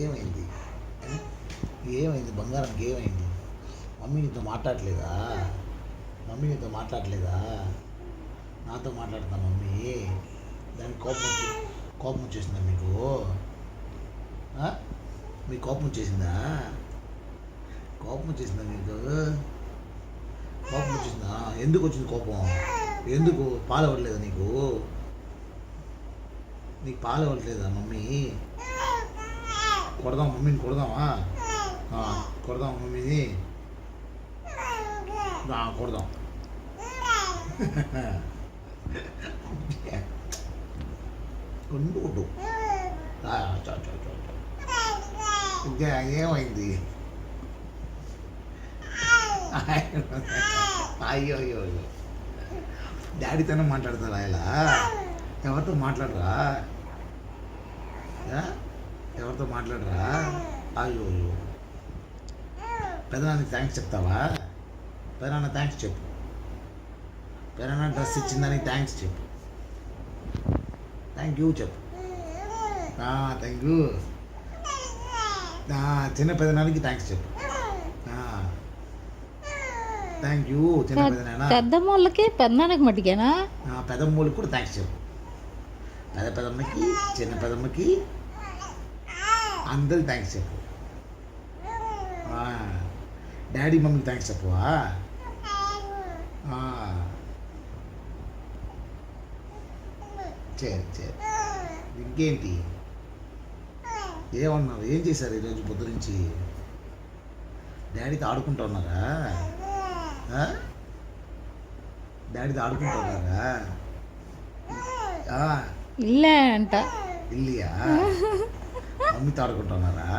ఏమైంది? ఏమైంది బంగారానికి? ఏమైంది? మమ్మీ నీతో మాట్లాడలేదా? మమ్మీ నీతో మాట్లాడలేదా? నాతో మాట్లాడుతున్నా మమ్మీ. దానికి కోపం వచ్చేసిందా మీకు? మీకు కోపం వచ్చేసిందా? కోపం వచ్చేసిందా మీకు? కోపం వచ్చేసిందా? ఎందుకు వచ్చింది కోపం? ఎందుకు పాలు ఇవ్వట్లేదా నీకు? నీకు పాలు ఇవ్వట్లేదా మమ్మీ? కొడదాం మమ్మీని, కొడదామా? కొడదాం మమ్మీని, కొడదాం. కొండు కొట్టు. ఇంకా ఏమైంది? అయ్యో అయ్యో అయ్యో, డాడీతోనే మాట్లాడతారా ఇలా? ఎవరితో మాట్లాడరా? ఎవరితో మాట్లాడరా? అయ్యో అయ్యో, పెదనాన్నకి థ్యాంక్స్ చెప్తావా? పెదనాన్న థ్యాంక్స్ చెప్పు. పెదనాన్న డ్రెస్ ఇచ్చిందని థ్యాంక్స్ చెప్పు. థ్యాంక్ యూ చెప్పు. Thank you. చిన్న పెదనాన్నకి థ్యాంక్స్ చెప్పు. థ్యాంక్ యూ చిన్న పెదనాన్న. పెద్దమ్మోళ్ళకి పెద్దనాన్నకి మట్టికేనా? పెదమ్మోళ్ళకి కూడా థ్యాంక్స్ చెప్పు. పెదమ్మకి, చిన్న పెదమ్మకి, అందరికి థ్యాంక్స్ చెప్పు. డాడీ మమ్మీకి థ్యాంక్స్ చెప్పవా? సరే ఇంకేంటి? ఏమన్నారు? ఏం చేశారు ఈరోజు పొద్దు నుంచి? డాడీతో ఆడుకుంటూ ఉన్నారా? డాడీతో ఆడుకుంటూ ఉన్నారా? ఇల్లే అంట. ఇల్లియా? మమ్మీతో ఆడుకుంటున్నారా?